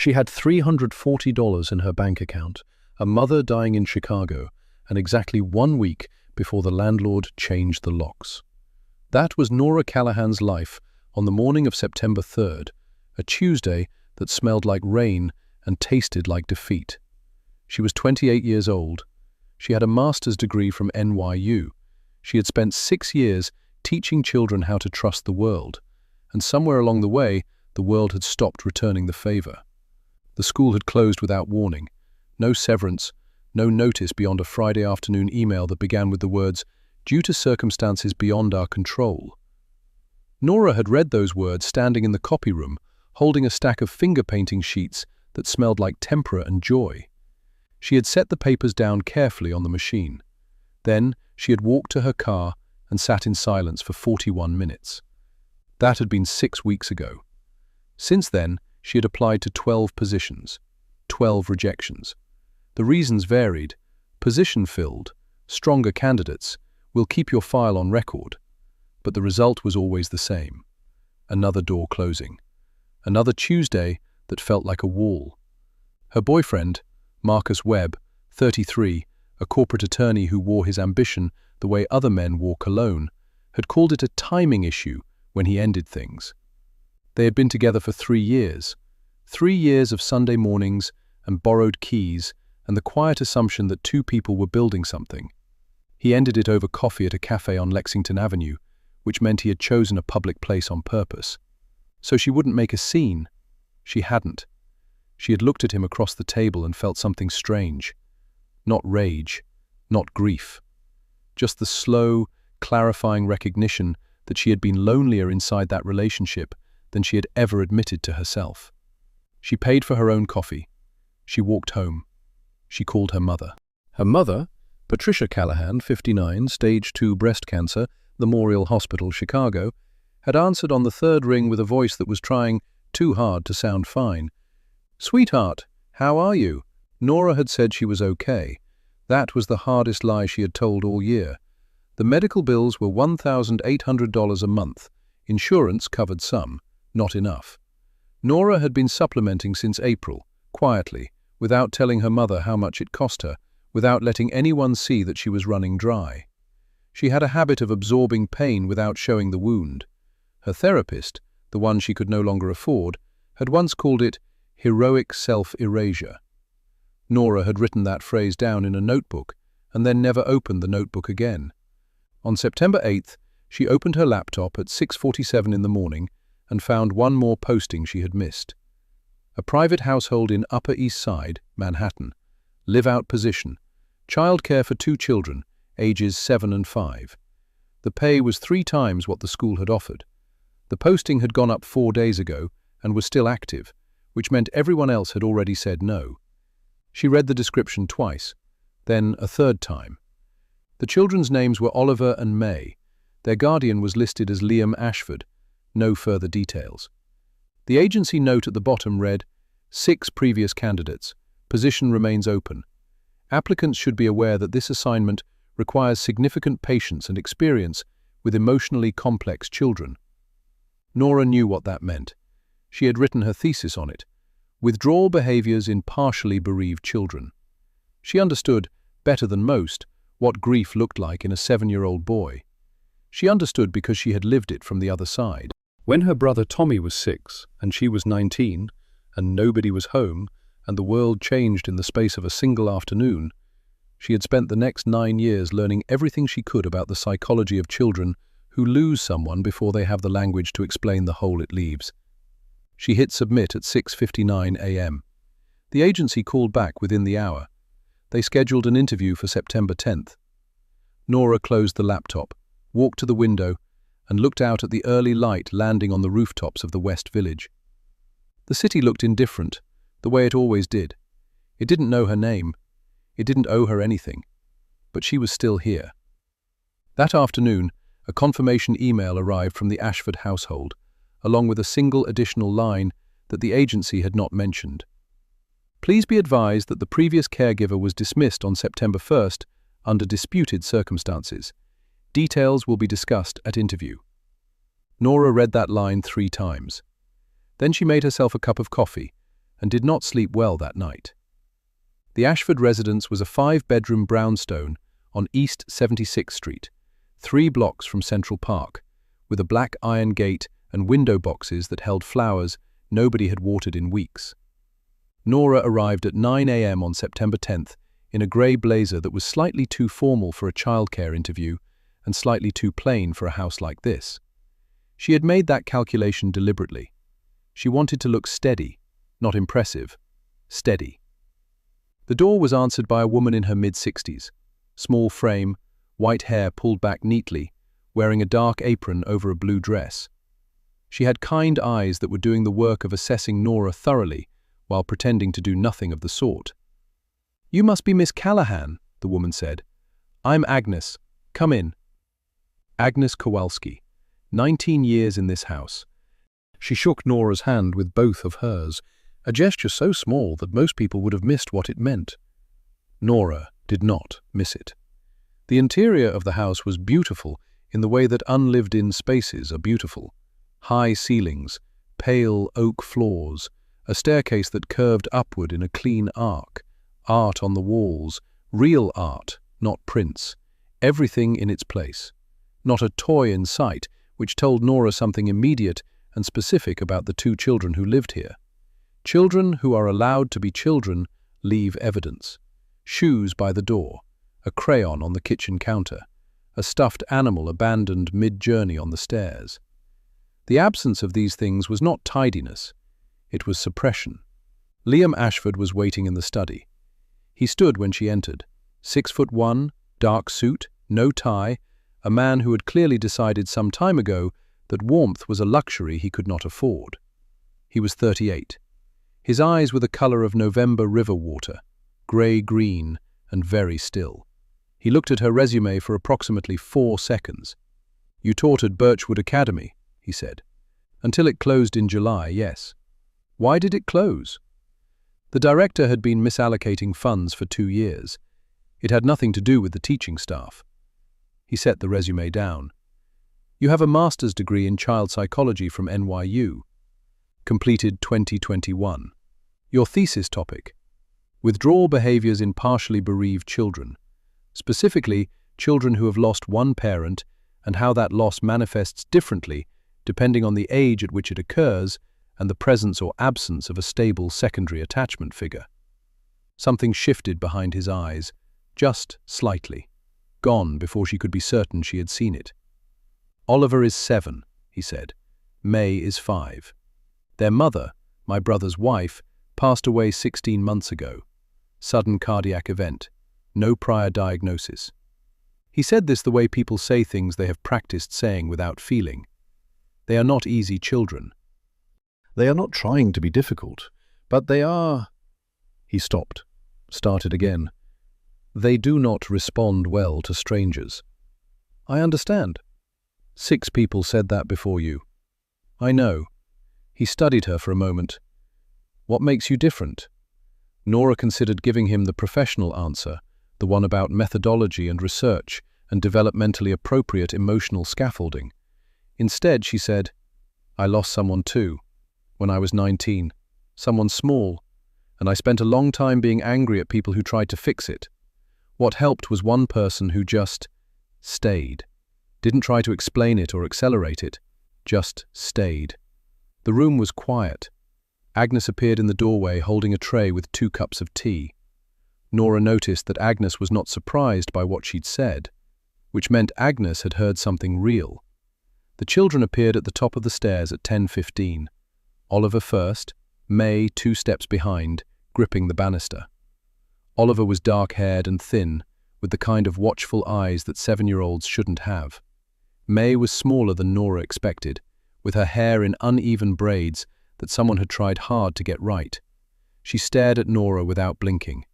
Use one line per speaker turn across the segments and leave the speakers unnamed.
She had $340 in her bank account, a mother dying in Chicago, and exactly 1 week before the landlord changed the locks. That was Nora Callahan's life on the morning of September 3rd, a Tuesday that smelled like rain and tasted like defeat. She was 28 years old. She had a master's degree from NYU. She had spent 6 years teaching children how to trust the world, and somewhere along the way, the world had stopped returning the favor. The school had closed without warning. No severance, no notice beyond a Friday afternoon email that began with the words, "Due to circumstances beyond our control." Nora had read those words standing in the copy room, holding a stack of finger painting sheets that smelled like tempera and joy. She had set the papers down carefully on the machine. Then she had walked to her car and sat in silence for 41 minutes. That had been 6 weeks ago. Since then, she had applied to 12 positions, 12 rejections. The reasons varied: position filled, stronger candidates, we'll keep your file on record. But the result was always the same. Another door closing. Another Tuesday that felt like a wall. Her boyfriend, Marcus Webb, 33, a corporate attorney who wore his ambition the way other men wore cologne, had called it a timing issue when he ended things. They had been together for 3 years. 3 years of Sunday mornings and borrowed keys and the quiet assumption that 2 people were building something. He ended it over coffee at a cafe on Lexington Avenue, which meant he had chosen a public place on purpose. So she wouldn't make a scene. She hadn't. She had looked at him across the table and felt something strange. Not rage, not grief. Just the slow, clarifying recognition that she had been lonelier inside that relationship than she had ever admitted to herself. She paid for her own coffee. She walked home. She called her mother. Her mother, Patricia Callahan, 59, stage 2 breast cancer, Memorial Hospital, Chicago, had answered on the 3rd ring with a voice that was trying too hard to sound fine. "Sweetheart, how are you?" Nora had said she was okay. That was the hardest lie she had told all year. The medical bills were $1,800 a month. Insurance covered some, not enough. Nora had been supplementing since April, quietly, without telling her mother how much it cost her, without letting anyone see that she was running dry. She had a habit of absorbing pain without showing the wound. Her therapist, the one she could no longer afford, had once called it heroic self-erasure. Nora had written that phrase down in a notebook and then never opened the notebook again. On September 8th, she opened her laptop at 6:47 in the morning and found one more posting she had missed. A private household in Upper East Side, Manhattan. Live-out position. Childcare for 2 children, ages 7 and 5. The pay was 3 times what the school had offered. The posting had gone up 4 days ago and was still active, which meant everyone else had already said no. She read the description twice, then a 3rd time. The children's names were Oliver and May. Their guardian was listed as Liam Ashford. No further details. The agency note at the bottom read, 6 previous candidates. Position remains open. Applicants should be aware that this assignment requires significant patience and experience with emotionally complex children. Nora knew what that meant. She had written her thesis on it. Withdrawal behaviors in partially bereaved children. She understood, better than most, what grief looked like in a 7-year-old boy. She understood because she had lived it from the other side. When her brother Tommy was 6 and she was 19, and nobody was home, and the world changed in the space of a single afternoon, she had spent the next 9 years learning everything she could about the psychology of children who lose someone before they have the language to explain the hole it leaves. She hit submit at 6:59 a.m. The agency called back within the hour. They scheduled an interview for September 10th. Nora closed the laptop, walked to the window, and looked out at the early light landing on the rooftops of the West Village. The city looked indifferent, the way it always did. It didn't know her name. It didn't owe her anything. But she was still here. That afternoon, a confirmation email arrived from the Ashford household, along with a single additional line that the agency had not mentioned. Please be advised that the previous caregiver was dismissed on September 1st under disputed circumstances. Details will be discussed at interview. Nora read that line 3 times. Then she made herself a cup of coffee, and did not sleep well that night. The Ashford residence was a 5-bedroom brownstone on East 76th Street, 3 blocks from Central Park, with a black iron gate and window boxes that held flowers nobody had watered in weeks. Nora arrived at 9 a.m. on September 10th in a grey blazer that was slightly too formal for a childcare interview and slightly too plain for a house like this. She had made that calculation deliberately. She wanted to look steady, not impressive, steady. The door was answered by a woman in her mid-60s, small frame, white hair pulled back neatly, wearing a dark apron over a blue dress. She had kind eyes that were doing the work of assessing Nora thoroughly while pretending to do nothing of the sort. "You must be Miss Callahan," the woman said. "I'm Agnes. Come in." Agnes Kowalski, 19 years in this house. She shook Nora's hand with both of hers, a gesture so small that most people would have missed what it meant. Nora did not miss it. The interior of the house was beautiful in the way that unlived-in spaces are beautiful. High ceilings, pale oak floors, a staircase that curved upward in a clean arc, art on the walls, real art, not prints, everything in its place. Not a toy in sight, which told Nora something immediate and specific about the 2 children who lived here. Children who are allowed to be children leave evidence. Shoes by the door, a crayon on the kitchen counter, a stuffed animal abandoned mid-journey on the stairs. The absence of these things was not tidiness, it was suppression. Liam Ashford was waiting in the study. He stood when she entered, 6'1", dark suit, no tie, a man who had clearly decided some time ago that warmth was a luxury he could not afford. He was 38. His eyes were the color of November river water, grey-green and very still. He looked at her resume for approximately 4 seconds. "You taught at Birchwood Academy," he said. "Until it closed in July, yes." "Why did it close?" The director had been misallocating funds for 2 years. It had nothing to do with the teaching staff. He set the resume down. "You have a master's degree in child psychology from NYU. Completed 2021. Your thesis topic: withdrawal behaviors in partially bereaved children, specifically children who have lost one parent and how that loss manifests differently depending on the age at which it occurs and the presence or absence of a stable secondary attachment figure." Something shifted behind his eyes, just slightly, gone before she could be certain she had seen it. "Oliver is 7, he said. May is 5. Their mother, my brother's wife, passed away 16 months ago. Sudden cardiac event. No prior diagnosis." He said this the way people say things they have practiced saying without feeling. They are not easy children. They are not trying to be difficult, but they are... He stopped, started again. "They do not respond well to strangers." "I understand." 6 people said that before you." "I know." He studied her for a moment. "What makes you different?" Nora considered giving him the professional answer, the one about methodology and research and developmentally appropriate emotional scaffolding. Instead, she said, "I lost someone too, when I was 19, someone small, and I spent a long time being angry at people who tried to fix it. What helped was one person who just stayed. Didn't try to explain it or accelerate it, just stayed." The room was quiet. Agnes appeared in the doorway holding a tray with 2 cups of tea. Nora noticed that Agnes was not surprised by what she'd said, which meant Agnes had heard something real. The children appeared at the top of the stairs at 10:15. Oliver first, May 2 steps behind, gripping the banister. Oliver was dark-haired and thin, with the kind of watchful eyes that 7-year-olds shouldn't have. May was smaller than Nora expected, with her hair in uneven braids that someone had tried hard to get right. She stared at Nora without blinking.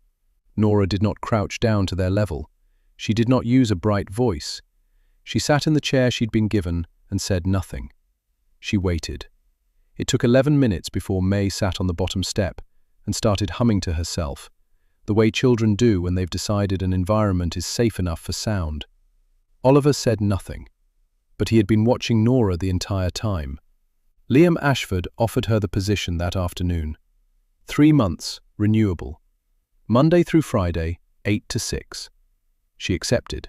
Nora did not crouch down to their level. She did not use a bright voice. She sat in the chair she'd been given and said nothing. She waited. It took 11 minutes before May sat on the bottom step and started humming to herself, the way children do when they've decided an environment is safe enough for sound. Oliver said nothing, but he had been watching Nora the entire time. Liam Ashford offered her the position that afternoon. 3 months, renewable. Monday through Friday, 8 to 6. She accepted.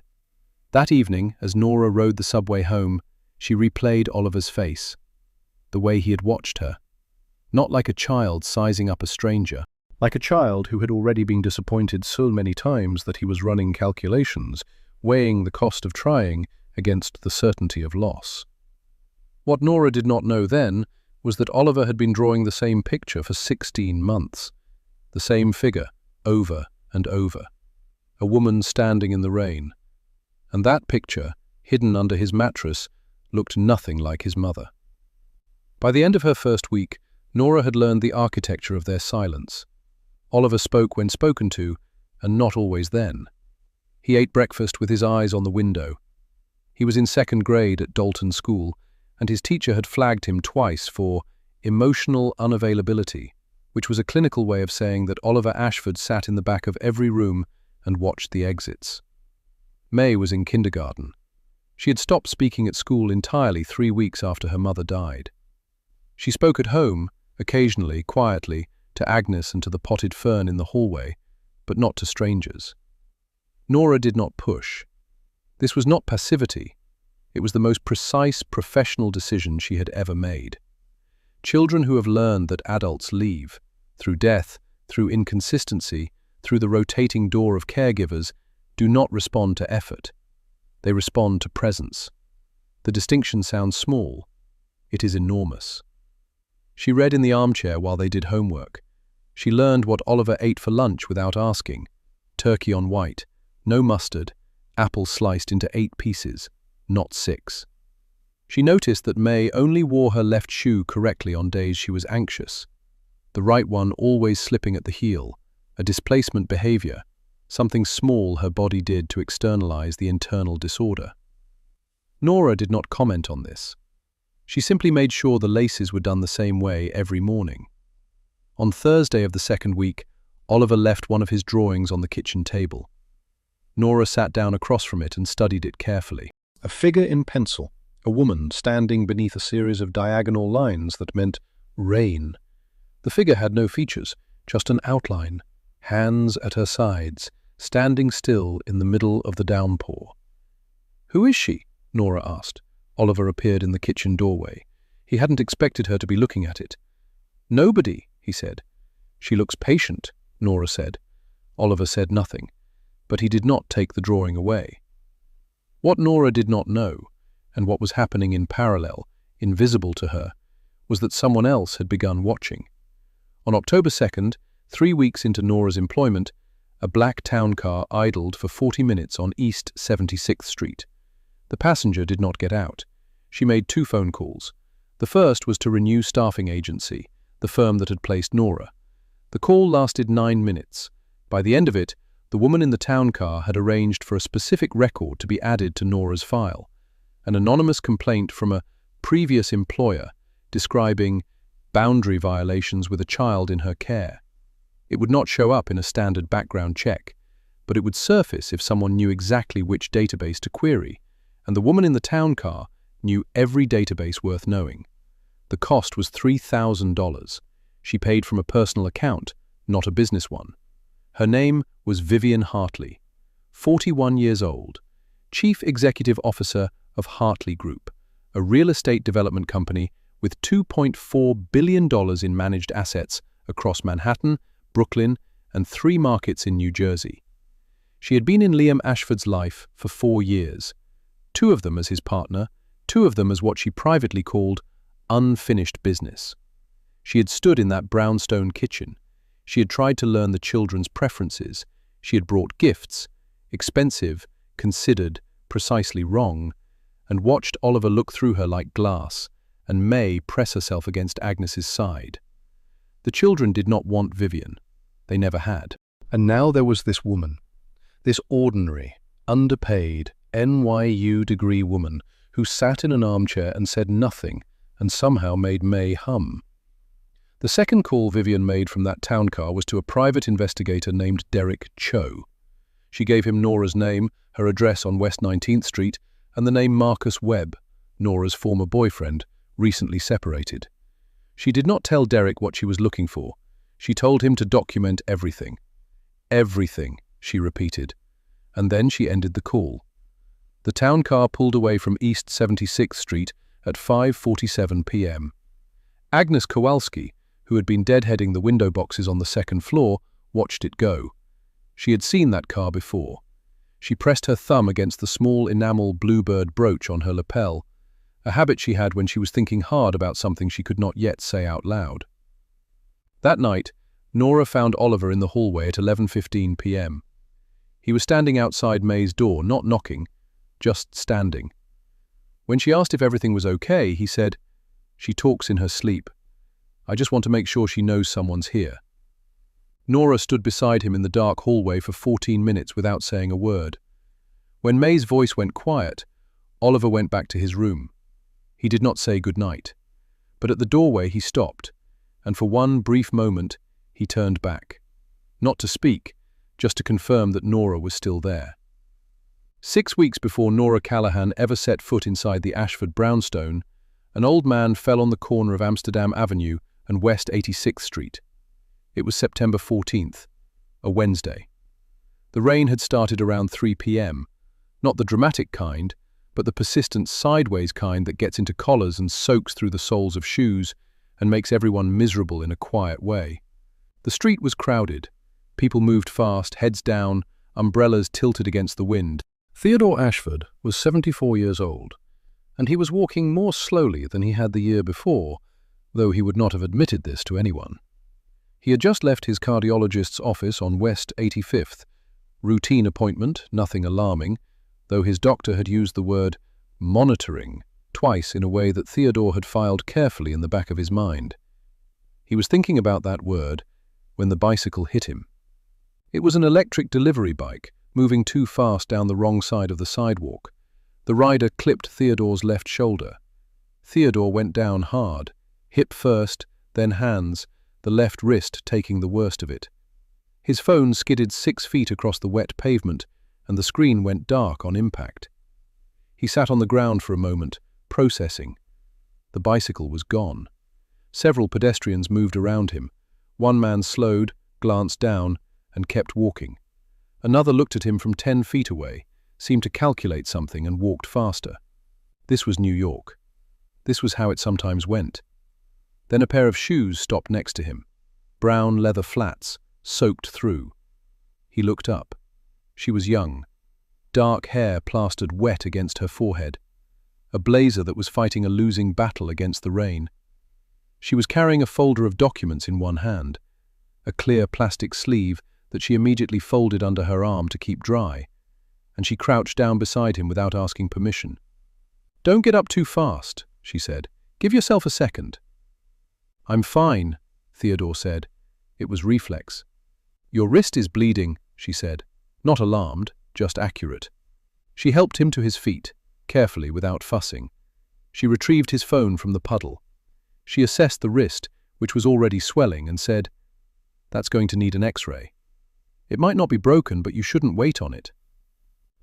That evening, as Nora rode the subway home, she replayed Oliver's face, the way he had watched her. Not like a child sizing up a stranger, like a child who had already been disappointed so many times that he was running calculations, weighing the cost of trying against the certainty of loss. What Nora did not know then was that Oliver had been drawing the same picture for 16 months. The same figure, over and over. A woman standing in the rain. And that picture, hidden under his mattress, looked nothing like his mother. By the end of her first week, Nora had learned the architecture of their silence. Oliver spoke when spoken to, and not always then. He ate breakfast with his eyes on the window. He was in 2nd grade at Dalton School, and his teacher had flagged him twice for emotional unavailability, which was a clinical way of saying that Oliver Ashford sat in the back of every room and watched the exits. May was in kindergarten. She had stopped speaking at school entirely 3 weeks after her mother died. She spoke at home, occasionally, quietly, to Agnes and to the potted fern in the hallway, but not to strangers. Nora did not push. This was not passivity. It was the most precise professional decision she had ever made. Children who have learned that adults leave, through death, through inconsistency, through the rotating door of caregivers, do not respond to effort. They respond to presence. The distinction sounds small. It is enormous. She read in the armchair while they did homework. She learned what Oliver ate for lunch without asking. Turkey on white, no mustard, apple sliced into 8 pieces, not 6. She noticed that May only wore her left shoe correctly on days she was anxious, the right one always slipping at the heel, a displacement behavior, something small her body did to externalize the internal disorder. Nora did not comment on this. She simply made sure the laces were done the same way every morning. On Thursday of the 2nd week, Oliver left one of his drawings on the kitchen table. Nora sat down across from it and studied it carefully. A figure in pencil, a woman standing beneath a series of diagonal lines that meant rain. The figure had no features, just an outline, hands at her sides, standing still in the middle of the downpour. "Who is she?" Nora asked. Oliver appeared in the kitchen doorway. He hadn't expected her to be looking at it. "Nobody," he said. "She looks patient," Nora said. Oliver said nothing, but he did not take the drawing away. What Nora did not know, and what was happening in parallel, invisible to her, was that someone else had begun watching. On October 2nd, 3 weeks into Nora's employment, a black town car idled for 40 minutes on East 76th Street. The passenger did not get out. She made 2 phone calls. The first was to Renew Staffing Agency, the firm that had placed Nora. The call lasted 9 minutes. By the end of it, the woman in the town car had arranged for a specific record to be added to Nora's file, an anonymous complaint from a previous employer describing boundary violations with a child in her care. It would not show up in a standard background check, but it would surface if someone knew exactly which database to query, and the woman in the town car knew every database worth knowing. The cost was $3,000. She paid from a personal account, not a business one. Her name was Vivienne Hartley, 41 years old, Chief Executive Officer of Hartley Group, a real estate development company with $2.4 billion in managed assets across Manhattan, Brooklyn, and 3 markets in New Jersey. She had been in Liam Ashford's life for 4 years, 2 of them as his partner, 2 of them as what she privately called unfinished business. She had stood in that brownstone kitchen. She had tried to learn the children's preferences. She had brought gifts, expensive, considered, precisely wrong, and watched Oliver look through her like glass, and May press herself against Agnes's side. The children did not want Vivienne. They never had. And now there was this woman, this ordinary, underpaid, NYU degree woman who sat in an armchair and said nothing and somehow made May hum. The second call Vivienne made from that town car was to a private investigator named Derek Cho. She gave him Nora's name, her address on West 19th Street, and the name Marcus Webb, Nora's former boyfriend, recently separated. She did not tell Derek what she was looking for. She told him to document everything. Everything, she repeated, and then she ended the call. The town car pulled away from East 76th Street at 5:47 p.m. Agnes Kowalski, who had been deadheading the window boxes on the second floor, watched it go. She had seen that car before. She pressed her thumb against the small enamel bluebird brooch on her lapel, a habit she had when she was thinking hard about something she could not yet say out loud. That night, Nora found Oliver in the hallway at 11:15 p.m. He was standing outside May's door, not knocking, just standing. When she asked if everything was okay, he said, "She talks in her sleep. I just want to make sure she knows someone's here." Nora stood beside him in the dark hallway for 14 minutes without saying a word. When May's voice went quiet, Oliver went back to his room. He did not say goodnight, but at the doorway he stopped, and for one brief moment he turned back. Not to speak, just to confirm that Nora was still there. 6 weeks before Nora Callahan ever set foot inside the Ashford brownstone, an old man fell on the corner of Amsterdam Avenue and West 86th Street. It was September 14th, a Wednesday. The rain had started around 3 p.m., not the dramatic kind, but the persistent sideways kind that gets into collars and soaks through the soles of shoes and makes everyone miserable in a quiet way. The street was crowded. People moved fast, heads down, umbrellas tilted against the wind. Theodore Ashford was 74 years old, and he was walking more slowly than he had the year before, though he would not have admitted this to anyone. He had just left his cardiologist's office on West 85th. Routine appointment, nothing alarming, though his doctor had used the word monitoring twice in a way that Theodore had filed carefully in the back of his mind. He was thinking about that word when the bicycle hit him. It was an electric delivery bike, moving too fast down the wrong side of the sidewalk. The rider clipped Theodore's left shoulder. Theodore went down hard, hip first, then hands, the left wrist taking the worst of it. His phone skidded 6 feet across the wet pavement, and the screen went dark on impact. He sat on the ground for a moment, processing. The bicycle was gone. Several pedestrians moved around him. One man slowed, glanced down, and kept walking. Another looked at him from 10 feet away, seemed to calculate something and walked faster. This was New York. This was how it sometimes went. Then a pair of shoes stopped next to him. Brown leather flats, soaked through. He looked up. She was young. Dark hair plastered wet against her forehead. A blazer that was fighting a losing battle against the rain. She was carrying a folder of documents in one hand, a clear plastic sleeve that she immediately folded under her arm to keep dry, and she crouched down beside him without asking permission. "Don't get up too fast," she said. "Give yourself a second." "I'm fine," Theodore said. It was reflex. "Your wrist is bleeding," she said. Not alarmed, just accurate. She helped him to his feet, carefully, without fussing. She retrieved his phone from the puddle. She assessed the wrist, which was already swelling, and said, "That's going to need an X-ray. It might not be broken, but you shouldn't wait on it."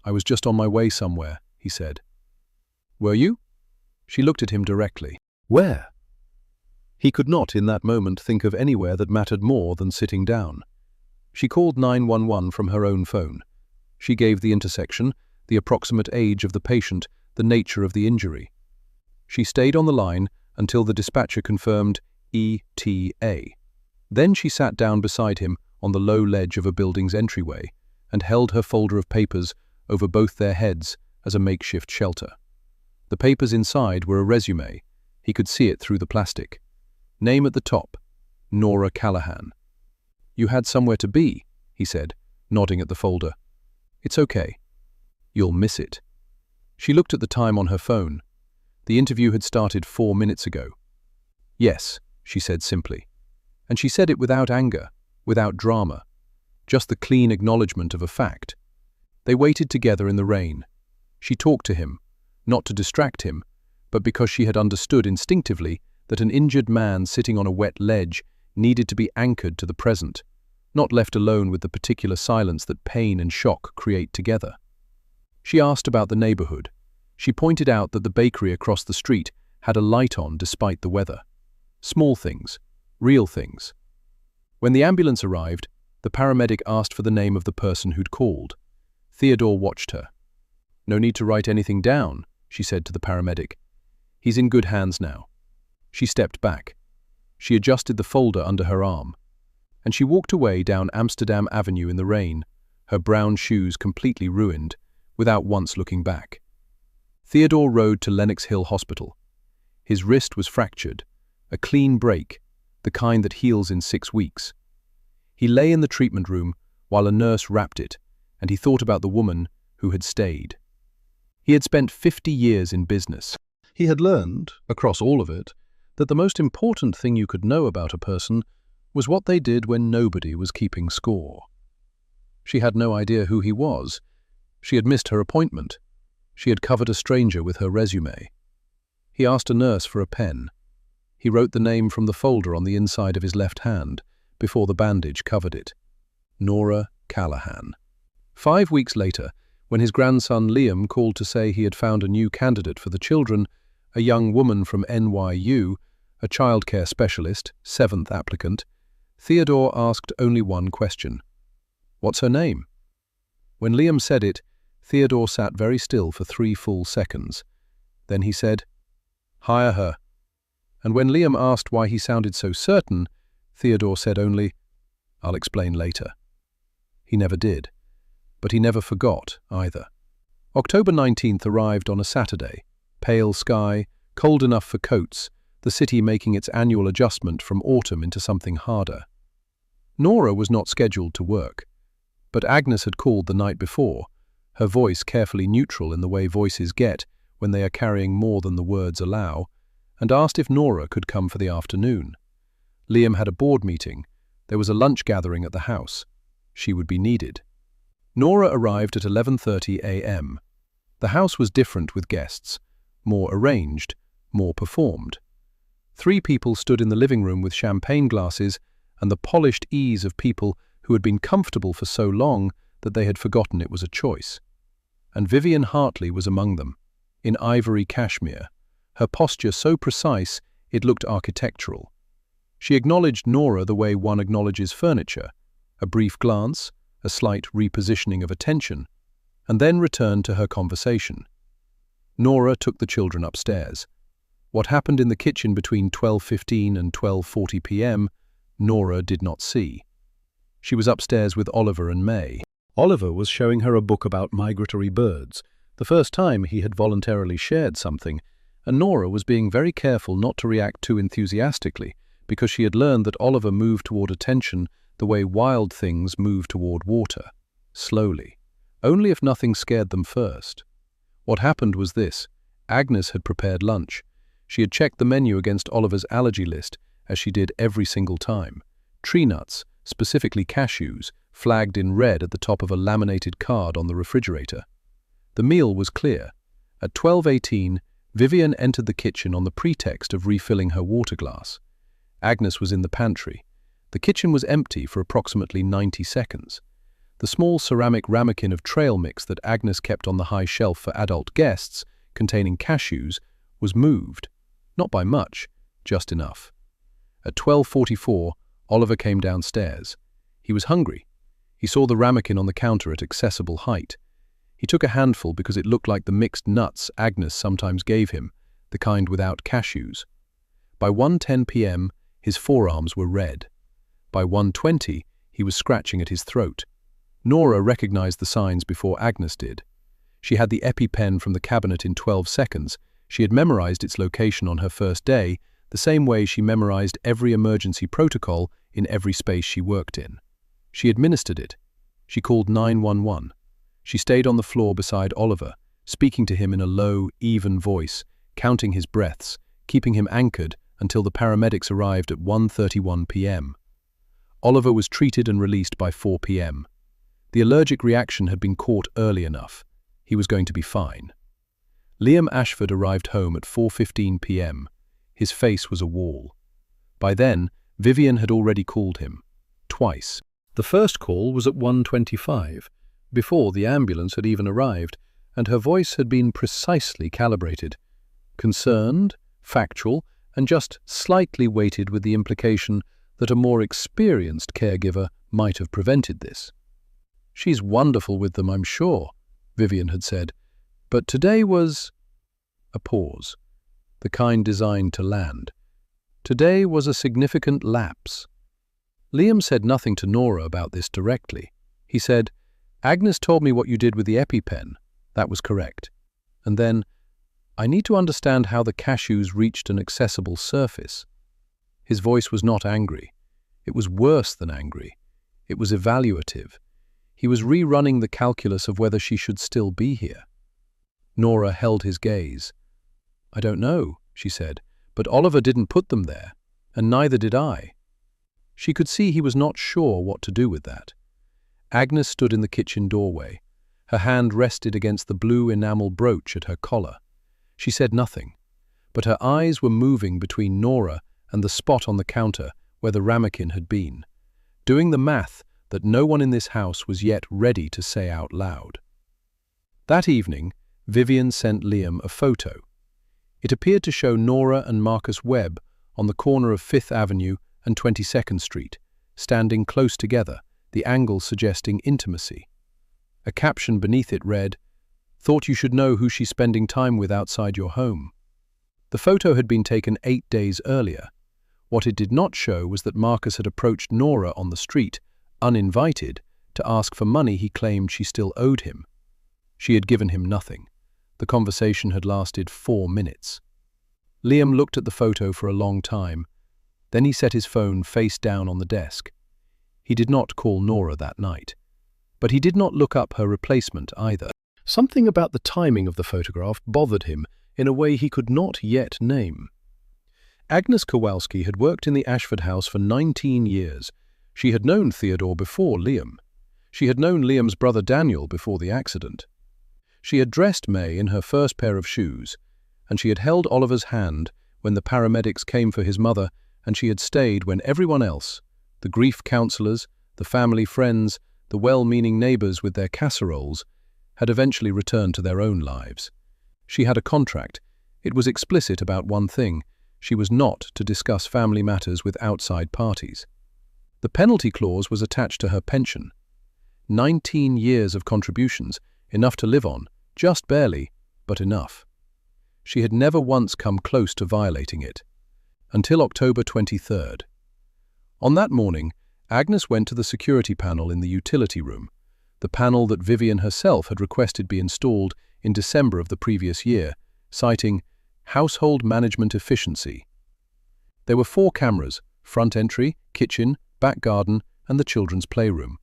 "I was just on my way somewhere," he said. "Were you?" She looked at him directly. "Where?" He could not, in that moment, think of anywhere that mattered more than sitting down. She called 911 from her own phone. She gave the intersection, the approximate age of the patient, the nature of the injury. She stayed on the line until the dispatcher confirmed ETA. Then she sat down beside him on the low ledge of a building's entryway and held her folder of papers over both their heads as a makeshift shelter. The papers inside were a resume. He could see it through the plastic. Name at the top, Nora Callahan. "You had somewhere to be," he said, nodding at the folder. "It's okay. You'll miss it." She looked at the time on her phone. The interview had started 4 minutes ago. "Yes," she said simply. And she said it without anger, without drama, just the clean acknowledgement of a fact. They waited together in the rain. She talked to him, not to distract him, but because she had understood instinctively that an injured man sitting on a wet ledge needed to be anchored to the present, not left alone with the particular silence that pain and shock create together. She asked about the neighborhood. She pointed out that the bakery across the street had a light on despite the weather. Small things, real things. When the ambulance arrived, the paramedic asked for the name of the person who'd called. Theodore watched her. "No need to write anything down," she said to the paramedic. "He's in good hands now." She stepped back. She adjusted the folder under her arm, and she walked away down Amsterdam Avenue in the rain, her brown shoes completely ruined, without once looking back. Theodore rode to Lenox Hill Hospital. His wrist was fractured, a clean break, the kind that heals in 6 weeks. He lay in the treatment room while a nurse wrapped it, and he thought about the woman who had stayed. He had spent 50 years in business. He had learned, across all of it, that the most important thing you could know about a person was what they did when nobody was keeping score. She had no idea who he was. She had missed her appointment. She had covered a stranger with her resume. He asked a nurse for a pen. He wrote the name from the folder on the inside of his left hand before the bandage covered it. Nora Callahan. 5 weeks later, when his grandson Liam called to say he had found a new candidate for the children, a young woman from NYU, a childcare specialist, 7th applicant, Theodore asked only one question. "What's her name?" When Liam said it, Theodore sat very still for 3 full seconds. Then he said, "Hire her." And when Liam asked why he sounded so certain, Theodore said only, "I'll explain later." He never did, but he never forgot either. October 19th arrived on a Saturday. Pale sky, cold enough for coats, the city making its annual adjustment from autumn into something harder. Nora was not scheduled to work, but Agnes had called the night before, her voice carefully neutral in the way voices get when they are carrying more than the words allow, and asked if Nora could come for the afternoon. Liam had a board meeting. There was a lunch gathering at the house. She would be needed. Nora arrived at 11:30 a.m. The house was different with guests, more arranged, more performed. 3 people stood in the living room with champagne glasses and the polished ease of people who had been comfortable for so long that they had forgotten it was a choice. And Vivienne Hartley was among them, in ivory cashmere, her posture so precise it looked architectural. She acknowledged Nora the way one acknowledges furniture, a brief glance, a slight repositioning of attention, and then returned to her conversation. Nora took the children upstairs. What happened in the kitchen between 12:15 and 12:40 p.m., Nora did not see. She was upstairs with Oliver and May. Oliver was showing her a book about migratory birds, the first time he had voluntarily shared something, and Nora was being very careful not to react too enthusiastically, because she had learned that Oliver moved toward attention the way wild things move toward water, slowly, only if nothing scared them first. What happened was this: Agnes had prepared lunch. She had checked the menu against Oliver's allergy list, as she did every single time. Tree nuts, specifically cashews, flagged in red at the top of a laminated card on the refrigerator. The meal was clear. At 12:18, Vivienne entered the kitchen on the pretext of refilling her water glass. Agnes was in the pantry. The kitchen was empty for approximately 90 seconds. The small ceramic ramekin of trail mix that Agnes kept on the high shelf for adult guests, containing cashews, was moved. Not by much, just enough. At 12:44, Oliver came downstairs. He was hungry. He saw the ramekin on the counter at accessible height. He took a handful because it looked like the mixed nuts Agnes sometimes gave him, the kind without cashews. By 1:10 p.m., his forearms were red. By 1:20, he was scratching at his throat. Nora recognized the signs before Agnes did. She had the EpiPen from the cabinet in 12 seconds. She had memorized its location on her first day, the same way she memorized every emergency protocol in every space she worked in. She administered it. She called 911. She stayed on the floor beside Oliver, speaking to him in a low, even voice, counting his breaths, keeping him anchored until the paramedics arrived at 1:31 p.m. Oliver was treated and released by 4 p.m. The allergic reaction had been caught early enough. He was going to be fine. Liam Ashford arrived home at 4:15 p.m. His face was a wall. By then, Vivienne had already called him. Twice. The first call was at 1:25, before the ambulance had even arrived, and her voice had been precisely calibrated. Concerned, factual, and just slightly weighted with the implication that a more experienced caregiver might have prevented this. "She's wonderful with them, I'm sure," Vivienne had said, "but today was—" A pause, the kind designed to land. "Today was a significant lapse." Liam said nothing to Nora about this directly. He said, "Agnes told me what you did with the EpiPen. That was correct. And then, I need to understand how the cashews reached an accessible surface." His voice was not angry. It was worse than angry. It was evaluative. He was rerunning the calculus of whether she should still be here. Nora held his gaze. "I don't know," she said, "but Oliver didn't put them there, and neither did I." She could see he was not sure what to do with that. Agnes stood in the kitchen doorway. Her hand rested against the blue enamel brooch at her collar. She said nothing, but her eyes were moving between Nora and the spot on the counter where the ramekin had been, doing the math that no one in this house was yet ready to say out loud. That evening, Vivienne sent Liam a photo. It appeared to show Nora and Marcus Webb on the corner of 5th Avenue and 22nd Street, standing close together, the angle suggesting intimacy. A caption beneath it read, "Thought you should know who she's spending time with outside your home." The photo had been taken 8 days earlier. What it did not show was that Marcus had approached Nora on the street, uninvited, to ask for money he claimed she still owed him. She had given him nothing. The conversation had lasted 4 minutes. Liam looked at the photo for a long time. Then he set his phone face down on the desk. He did not call Nora that night. But he did not look up her replacement either. Something about the timing of the photograph bothered him in a way he could not yet name. Agnes Kowalski had worked in the Ashford house for 19 years. She had known Theodore before Liam. She had known Liam's brother Daniel before the accident. She had dressed May in her first pair of shoes, and she had held Oliver's hand when the paramedics came for his mother, and she had stayed when everyone else, the grief counselors, the family friends, the well-meaning neighbors with their casseroles, had eventually returned to their own lives. She had a contract. It was explicit about one thing: she was not to discuss family matters with outside parties. The penalty clause was attached to her pension. 19 years of contributions, enough to live on, just barely, but enough. She had never once come close to violating it. Until October 23rd. On that morning, Agnes went to the security panel in the utility room, the panel that Vivienne herself had requested be installed in December of the previous year, citing household management efficiency. There were 4 cameras: front entry, kitchen, back garden, and the children's playroom.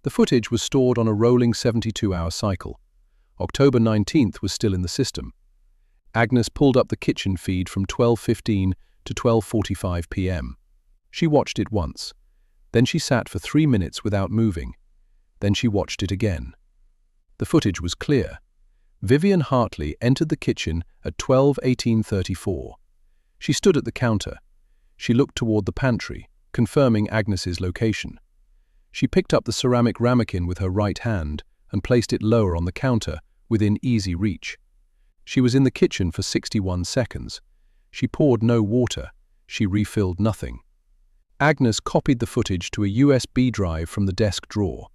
The footage was stored on a rolling 72-hour cycle. October 19th was still in the system. Agnes pulled up the kitchen feed from 12:15 to 12:45 p.m. She watched it once. Then she sat for 3 minutes without moving. Then she watched it again. The footage was clear. Vivienne Hartley entered the kitchen at 12:18:34. She stood at the counter. She looked toward the pantry, confirming Agnes's location. She picked up the ceramic ramekin with her right hand and placed it lower on the counter, within easy reach. She was in the kitchen for 61 seconds. She poured no water. She refilled nothing. Agnes copied the footage to a USB drive from the desk drawer.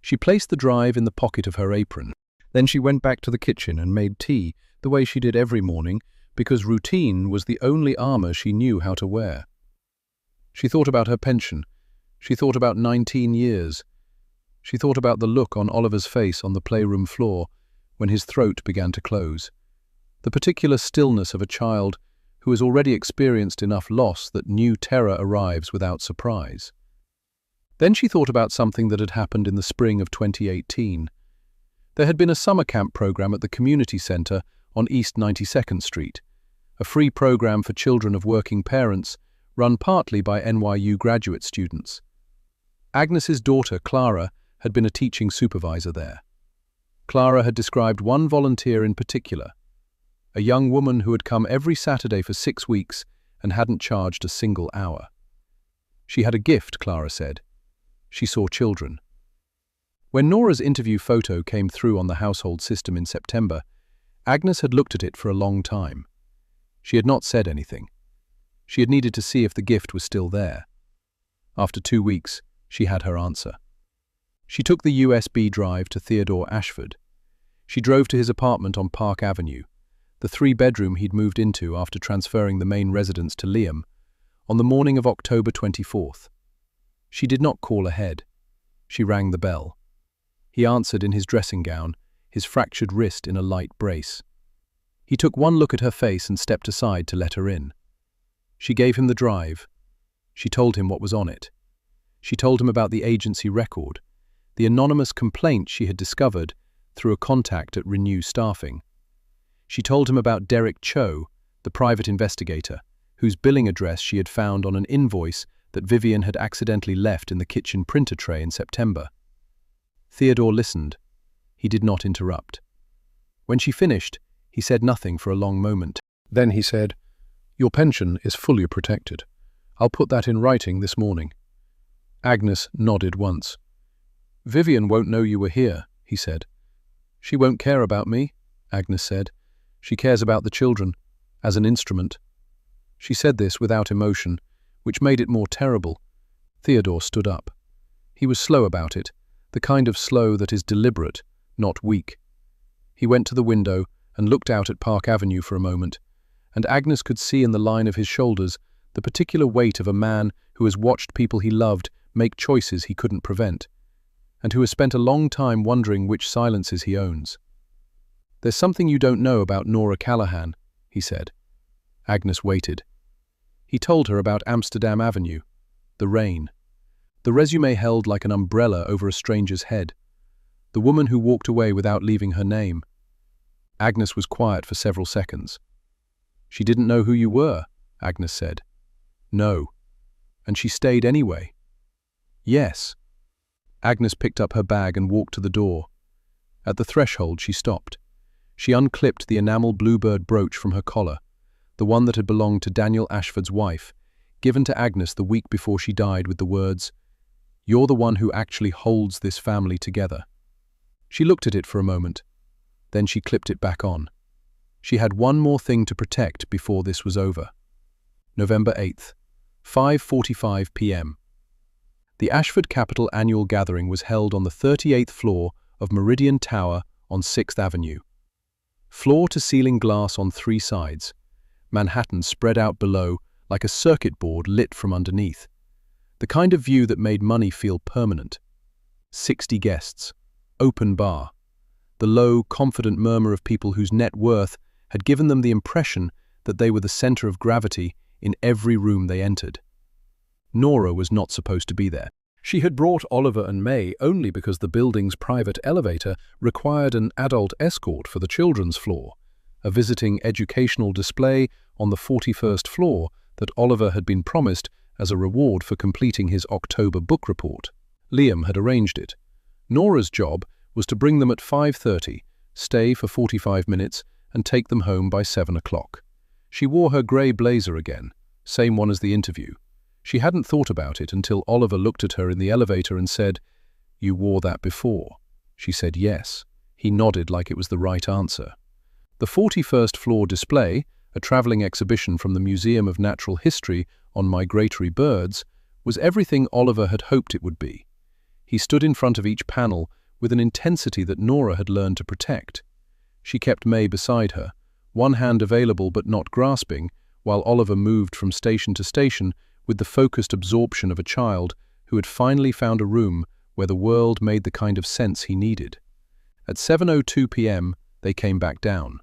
She placed the drive in the pocket of her apron. Then she went back to the kitchen and made tea the way she did every morning, because routine was the only armor she knew how to wear. She thought about her pension. She thought about 19 years. She thought about the look on Oliver's face on the playroom floor when his throat began to close. The particular stillness of a child who has already experienced enough loss that new terror arrives without surprise. Then she thought about something that had happened in the spring of 2018. There had been a summer camp program at the community center on East 92nd Street, a free program for children of working parents run partly by NYU graduate students. Agnes's daughter, Clara, had been a teaching supervisor there. Clara had described one volunteer in particular, a young woman who had come every Saturday for 6 weeks and hadn't charged a single hour. She had a gift, Clara said. She saw children. When Nora's interview photo came through on the household system in September, Agnes had looked at it for a long time. She had not said anything. She had needed to see if the gift was still there. After 2 weeks, she had her answer. She took the USB drive to Theodore Ashford. She drove to his apartment on Park Avenue, the 3-bedroom he'd moved into after transferring the main residence to Liam, on the morning of October 24th. She did not call ahead. She rang the bell. He answered in his dressing gown, his fractured wrist in a light brace. He took one look at her face and stepped aside to let her in. She gave him the drive. She told him what was on it. She told him about the agency record, the anonymous complaint she had discovered through a contact at Renew Staffing. She told him about Derek Cho, the private investigator, whose billing address she had found on an invoice that Vivienne had accidentally left in the kitchen printer tray in September. Theodore listened. He did not interrupt. When she finished, he said nothing for a long moment. Then he said, "Your pension is fully protected. I'll put that in writing this morning." Agnes nodded once. "Vivienne won't know you were here," he said. "She won't care about me," Agnes said. "She cares about the children, as an instrument." She said this without emotion, which made it more terrible. Theodore stood up. He was slow about it, the kind of slow that is deliberate, not weak. He went to the window and looked out at Park Avenue for a moment, and Agnes could see in the line of his shoulders the particular weight of a man who has watched people he loved make choices he couldn't prevent, and who has spent a long time wondering which silences he owns. "There's something you don't know about Nora Callahan," he said. Agnes waited. He told her about Amsterdam Avenue, the rain, the resume held like an umbrella over a stranger's head, the woman who walked away without leaving her name. Agnes was quiet for several seconds. "She didn't know who you were," Agnes said. "No." "And she stayed anyway?" "Yes." Agnes picked up her bag and walked to the door. At the threshold she stopped. She unclipped the enamel bluebird brooch from her collar, the one that had belonged to Daniel Ashford's wife, given to Agnes the week before she died with the words, "You're the one who actually holds this family together." She looked at it for a moment. Then she clipped it back on. She had one more thing to protect before this was over. November 8th, 5:45 p.m. The Ashford Capital Annual Gathering was held on the 38th floor of Meridian Tower on 6th Avenue. Floor-to-ceiling glass on 3 sides. Manhattan spread out below like a circuit board lit from underneath. The kind of view that made money feel permanent. 60 guests. Open bar. The low, confident murmur of people whose net worth had given them the impression that they were the center of gravity in every room they entered. Nora was not supposed to be there. She had brought Oliver and May only because the building's private elevator required an adult escort for the children's floor, a visiting educational display on the 41st floor that Oliver had been promised as a reward for completing his October book report. Liam had arranged it. Nora's job was to bring them at 5:30, stay for 45 minutes, and take them home by 7 o'clock. She wore her grey blazer again, same one as the interview. She hadn't thought about it until Oliver looked at her in the elevator and said, "You wore that before." She said yes. He nodded like it was the right answer. The 41st floor display, a travelling exhibition from the Museum of Natural History on migratory birds, was everything Oliver had hoped it would be. He stood in front of each panel with an intensity that Nora had learned to protect. She kept May beside her, one hand available but not grasping, while Oliver moved from station to station with the focused absorption of a child who had finally found a room where the world made the kind of sense he needed. At 7:02 p.m., they came back down.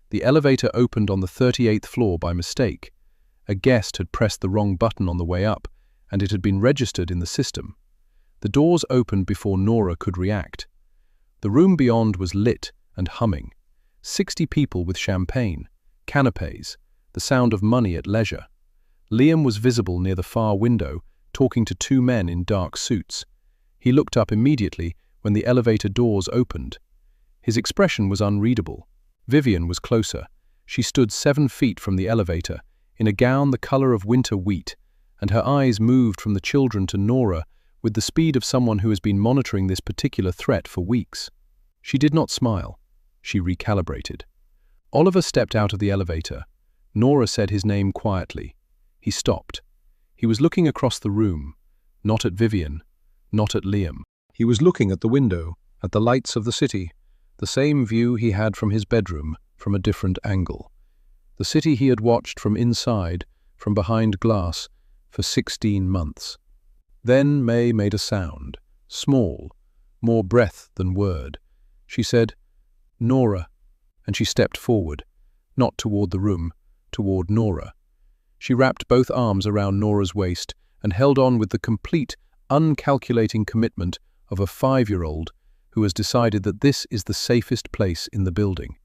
The elevator opened on the 38th floor by mistake. A guest had pressed the wrong button on the way up, and it had been registered in the system. The doors opened before Nora could react. The room beyond was lit and humming. 60 people with champagne, canapes, the sound of money at leisure. Liam was visible near the far window, talking to 2 men in dark suits. He looked up immediately when the elevator doors opened. His expression was unreadable. Vivienne was closer. She stood 7 feet from the elevator, in a gown the color of winter wheat, and her eyes moved from the children to Nora with the speed of someone who has been monitoring this particular threat for weeks. She did not smile. She recalibrated. Oliver stepped out of the elevator. Nora said his name quietly. He stopped. He was looking across the room. Not at Vivienne, not at Liam. He was looking at the window, at the lights of the city, the same view he had from his bedroom, from a different angle. The city he had watched from inside, from behind glass, for 16 months. Then May made a sound, small, more breath than word. She said, "Nora," and she stepped forward, not toward the room, toward Nora. She wrapped both arms around Nora's waist and held on with the complete, uncalculating commitment of a 5-year-old who has decided that this is the safest place in the building.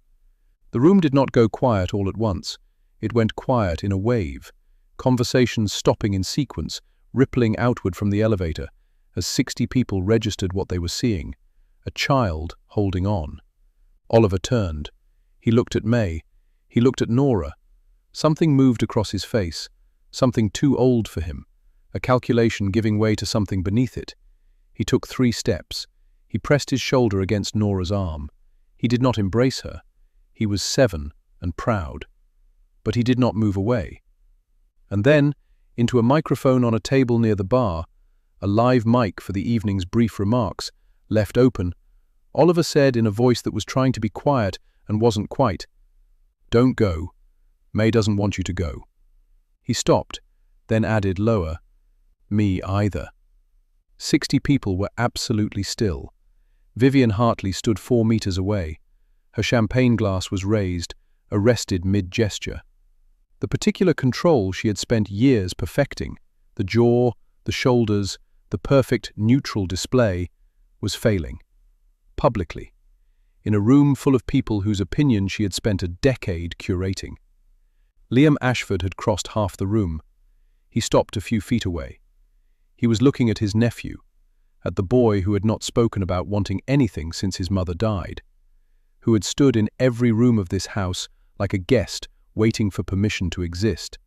The room did not go quiet all at once. It went quiet in a wave, conversations stopping in sequence, rippling outward from the elevator, as 60 people registered what they were seeing. A child holding on. Oliver turned. He looked at May. He looked at Nora. Something moved across his face, something too old for him, a calculation giving way to something beneath it. He took 3 steps. He pressed his shoulder against Nora's arm. He did not embrace her. He was 7 and proud. But he did not move away. And then, into a microphone on a table near the bar, a live mic for the evening's brief remarks, left open, Oliver said in a voice that was trying to be quiet and wasn't quite, "Don't go. May doesn't want you to go." He stopped, then added lower, "Me either." 60 people were absolutely still. Vivienne Hartley stood 4 meters away. Her champagne glass was raised, arrested mid-gesture. The particular control she had spent years perfecting, the jaw, the shoulders, the perfect neutral display, was failing. Publicly. In a room full of people whose opinion she had spent a decade curating. Liam Ashford had crossed half the room. He stopped a few feet away. He was looking at his nephew, at the boy who had not spoken about wanting anything since his mother died, who had stood in every room of this house like a guest waiting for permission to exist.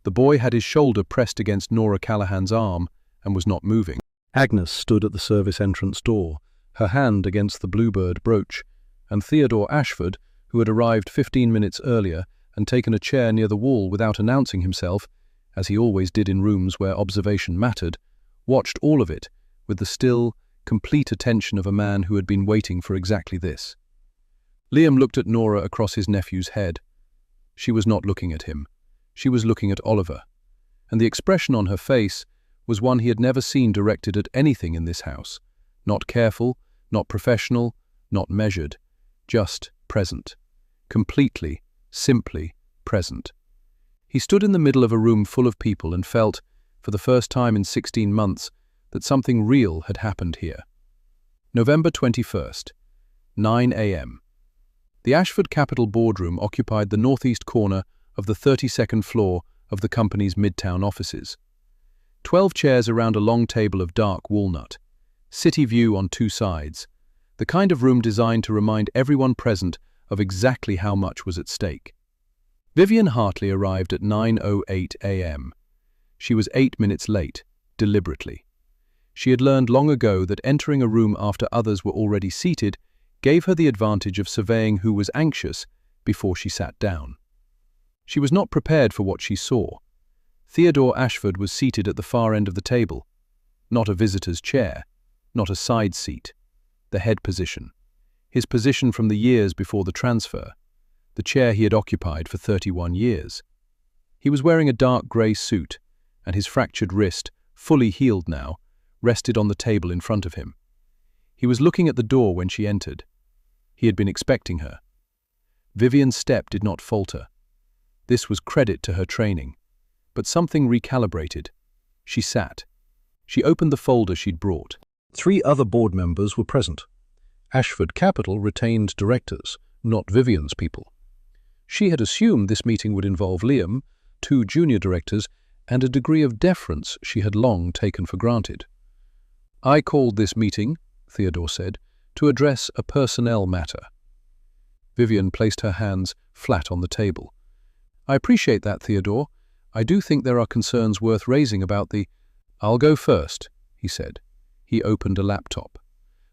The boy had his shoulder pressed against Nora Callahan's arm and was not moving. Agnes stood at the service entrance door, her hand against the bluebird brooch, and Theodore Ashford, who had arrived 15 minutes earlier and taken a chair near the wall without announcing himself, as he always did in rooms where observation mattered, watched all of it with the still, complete attention of a man who had been waiting for exactly this. Liam looked at Nora across his nephew's head. She was not looking at him. She was looking at Oliver, and the expression on her face was one he had never seen directed at anything in this house. Not careful, not professional, not measured, just present. Completely, simply present. He stood in the middle of a room full of people and felt, for the first time in 16 months, that something real had happened here. November 21st, 9 a.m. The Ashford Capital boardroom occupied the northeast corner of the 32nd floor of the company's midtown offices. 12 chairs around a long table of dark walnut. City view on 2 sides. The kind of room designed to remind everyone present of exactly how much was at stake. Vivienne Hartley arrived at 9:08 a.m. She was 8 minutes late, deliberately. She had learned long ago that entering a room after others were already seated gave her the advantage of surveying who was anxious before she sat down. She was not prepared for what she saw. Theodore Ashford was seated at the far end of the table. Not a visitor's chair, not a side seat. The head position. His position from the years before the transfer. The chair he had occupied for 31 years. He was wearing a dark grey suit, and his fractured wrist, fully healed now, rested on the table in front of him. He was looking at the door when she entered. He had been expecting her. Vivienne's step did not falter. This was credit to her training. But something recalibrated. She sat. She opened the folder she'd brought. 3 other board members were present. Ashford Capital retained directors, not Vivienne's people. She had assumed this meeting would involve Liam, 2 junior directors, and a degree of deference she had long taken for granted. "I called this meeting," Theodore said, "to address a personnel matter." Vivienne placed her hands flat on the table. "I appreciate that, Theodore. I do think there are concerns worth raising about the—" "I'll go first," he said. He opened a laptop.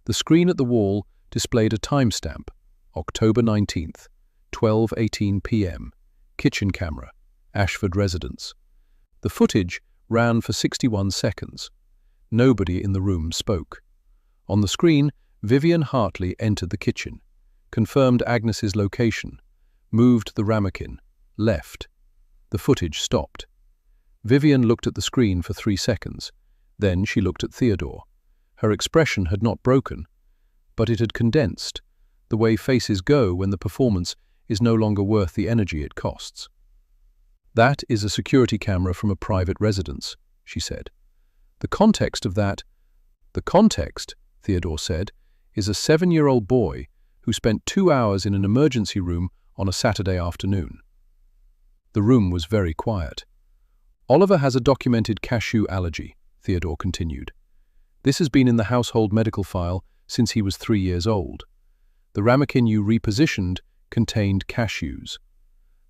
The screen at the wall displayed a timestamp, October 19th, 12:18 p.m., kitchen camera, Ashford residence. The footage ran for 61 seconds. Nobody in the room spoke. On the screen, Vivienne Hartley entered the kitchen, confirmed Agnes's location, moved the ramekin, left. The footage stopped. Vivienne looked at the screen for 3 seconds. Then she looked at Theodore. Her expression had not broken, but it had condensed, the way faces go when the performance is no longer worth the energy it costs. "That is a security camera from a private residence," she said. "The context of that—" "The context," Theodore said, "is a 7-year-old boy who spent 2 hours in an emergency room on a Saturday afternoon." The room was very quiet. "Oliver has a documented cashew allergy," Theodore continued. "This has been in the household medical file since he was 3 years old. The ramekin you repositioned contained cashews.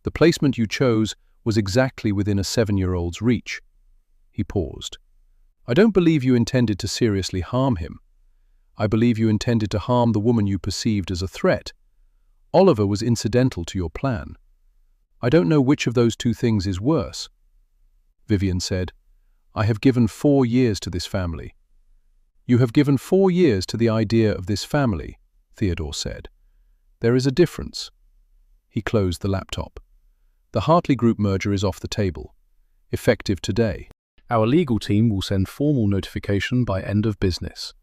The placement you chose was exactly within a 7-year-old's reach." He paused. "I don't believe you intended to seriously harm him. I believe you intended to harm the woman you perceived as a threat. Oliver was incidental to your plan. I don't know which of those two things is worse." Vivienne said, "I have given 4 years to this family." "You have given 4 years to the idea of this family," Theodore said. "There is a difference." He closed the laptop. "The Hartley Group merger is off the table. Effective today. Our legal team will send formal notification by end of business."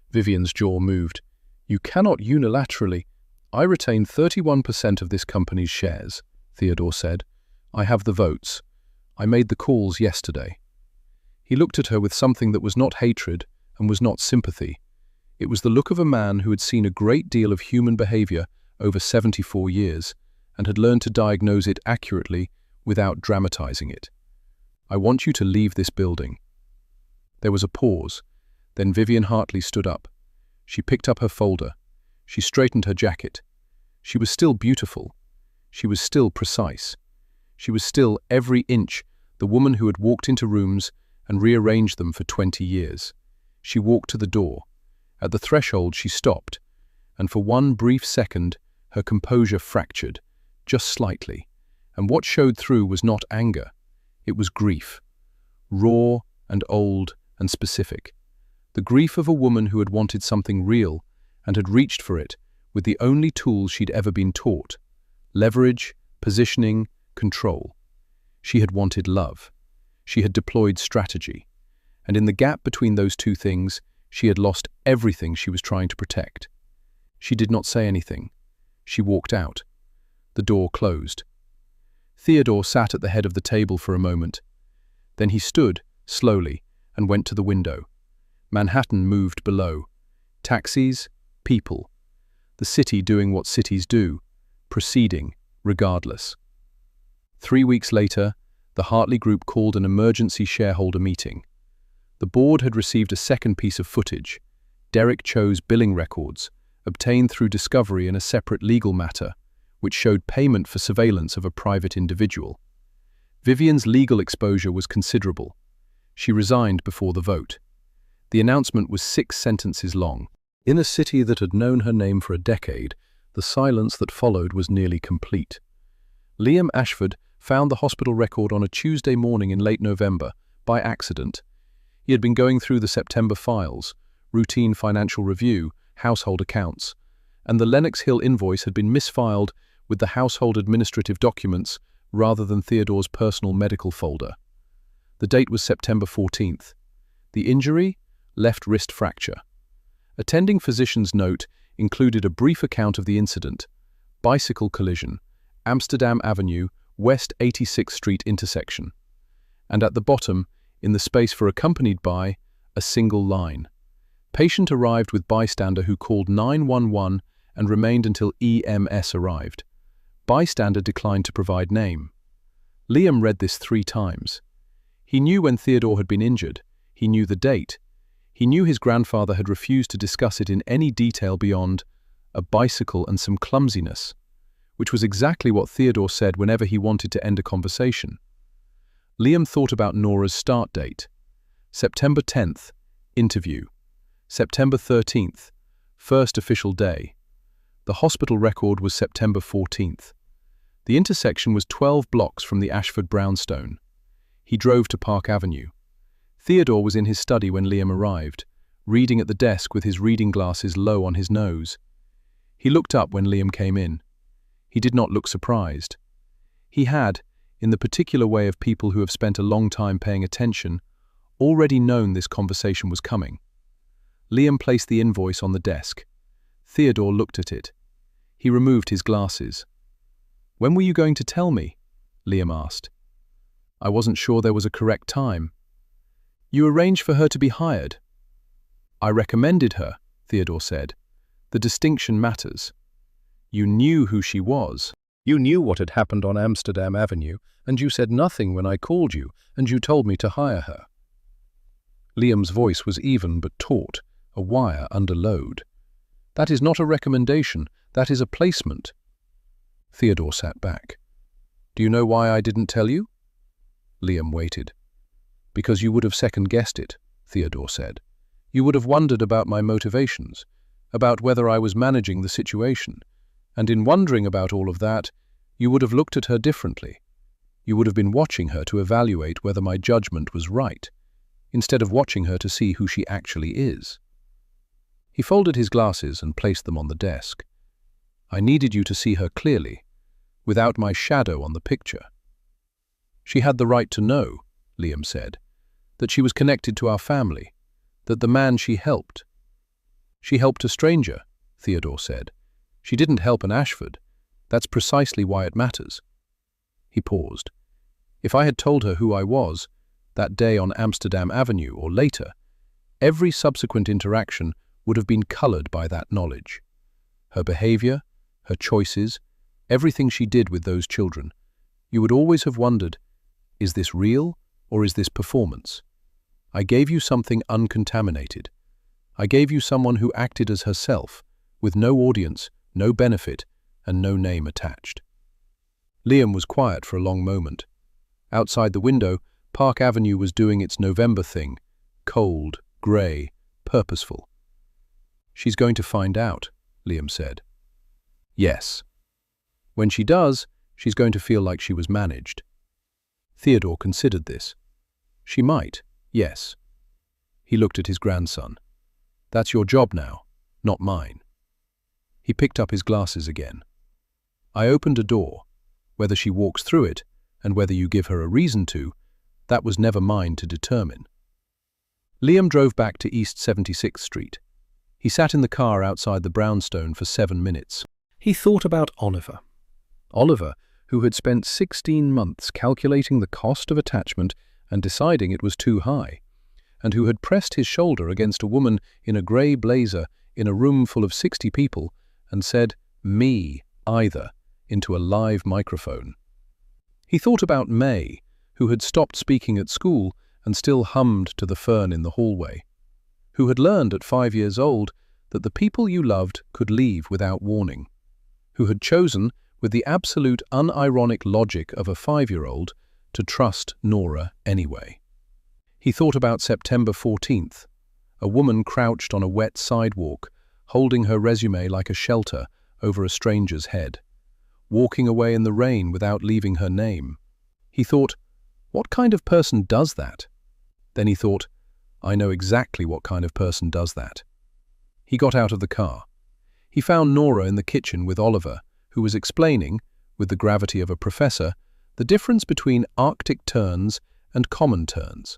Vivienne's jaw moved. "You cannot unilaterally—" "I retain 31% of this company's shares," Theodore said. "I have the votes. I made the calls yesterday." He looked at her with something that was not hatred and was not sympathy. It was the look of a man who had seen a great deal of human behavior over 74 years and had learned to diagnose it accurately without dramatizing it. "I want you to leave this building." There was a pause. Then Vivienne Hartley stood up. She picked up her folder. She straightened her jacket. She was still beautiful. She was still precise. She was still, every inch, the woman who had walked into rooms and rearranged them for 20 years. She walked to the door. At the threshold she stopped, and for one brief second her composure fractured, just slightly, and what showed through was not anger. It was grief. Raw and old and specific. The grief of a woman who had wanted something real and had reached for it with the only tools she'd ever been taught: leverage, positioning, control. She had wanted love. She had deployed strategy. And in the gap between those two things, she had lost everything she was trying to protect. She did not say anything. She walked out. The door closed. Theodore sat at the head of the table for a moment. Then he stood, slowly, and went to the window. Manhattan moved below. Taxis, people. The city doing what cities do, proceeding, regardless. 3 weeks later, the Hartley Group called an emergency shareholder meeting. The board had received a second piece of footage, Derek Cho's billing records, obtained through discovery in a separate legal matter, which showed payment for surveillance of a private individual. Vivienne's legal exposure was considerable. She resigned before the vote. The announcement was 6 sentences long. In a city that had known her name for a decade, the silence that followed was nearly complete. Liam Ashford found the hospital record on a Tuesday morning in late November, by accident. He had been going through the September files, routine financial review, household accounts, and the Lenox Hill invoice had been misfiled with the household administrative documents rather than Theodore's personal medical folder. The date was September 14th. The injury? Left wrist fracture. Attending physician's note included a brief account of the incident: bicycle collision, Amsterdam Avenue, West 86th Street intersection. And at the bottom, in the space for accompanied by, a single line: patient arrived with bystander who called 911 and remained until EMS arrived. Bystander declined to provide name. Liam read this 3 times. He knew when Theodore had been injured. He knew the date. He knew his grandfather had refused to discuss it in any detail beyond a bicycle and some clumsiness, which was exactly what Theodore said whenever he wanted to end a conversation. Liam thought about Nora's start date. September 10th, interview. September 13th, first official day. The hospital record was September 14th. The intersection was 12 blocks from the Ashford brownstone. He drove to Park Avenue. Theodore was in his study when Liam arrived, reading at the desk with his reading glasses low on his nose. He looked up when Liam came in. He did not look surprised. He had, in the particular way of people who have spent a long time paying attention, already known this conversation was coming. Liam placed the invoice on the desk. Theodore looked at it. He removed his glasses. "When were you going to tell me?" Liam asked. "I wasn't sure there was a correct time." "You arranged for her to be hired." "I recommended her," Theodore said. "The distinction matters. You knew who she was. You knew what had happened on Amsterdam Avenue, and you said nothing when I called you, and you told me to hire her." Liam's voice was even but taut, a wire under load. "That is not a recommendation, that is a placement." Theodore sat back. "Do you know why I didn't tell you?" Liam waited. "Because you would have second-guessed it," Theodore said. "You would have wondered about my motivations, about whether I was managing the situation, and in wondering about all of that, you would have looked at her differently. You would have been watching her to evaluate whether my judgment was right, instead of watching her to see who she actually is." He folded his glasses and placed them on the desk. "I needed you to see her clearly, without my shadow on the picture." "She had the right to know," Liam said, "that she was connected to our family, that the man she helped." "She helped a stranger," Theodore said. "She didn't help an Ashford. That's precisely why it matters." He paused. "If I had told her who I was, that day on Amsterdam Avenue or later, every subsequent interaction would have been colored by that knowledge. Her behavior, her choices, everything she did with those children, you would always have wondered, is this real or is this performance? I gave you something uncontaminated. I gave you someone who acted as herself, with no audience, no benefit, and no name attached." Liam was quiet for a long moment. Outside the window, Park Avenue was doing its November thing, cold, grey, purposeful. "She's going to find out," Liam said. "Yes. When she does, she's going to feel like she was managed." Theodore considered this. "She might, yes." He looked at his grandson. "That's your job now, not mine." He picked up his glasses again. "I opened a door. Whether she walks through it, and whether you give her a reason to, that was never mine to determine." Liam drove back to East 76th Street. He sat in the car outside the brownstone for 7 minutes. He thought about Oliver. Oliver, who had spent 16 months calculating the cost of attachment and deciding it was too high, and who had pressed his shoulder against a woman in a grey blazer in a room full of 60 people and said, "Me, either," into a live microphone. He thought about May, who had stopped speaking at school and still hummed to the fern in the hallway, who had learned at 5 years old that the people you loved could leave without warning, who had chosen, with the absolute unironic logic of a 5-year-old, to trust Nora anyway. He thought about September 14th, a woman crouched on a wet sidewalk, holding her resume like a shelter over a stranger's head, walking away in the rain without leaving her name. He thought, what kind of person does that? Then he thought, I know exactly what kind of person does that. He got out of the car. He found Nora in the kitchen with Oliver, who was explaining, with the gravity of a professor, the difference between Arctic terns and common terns.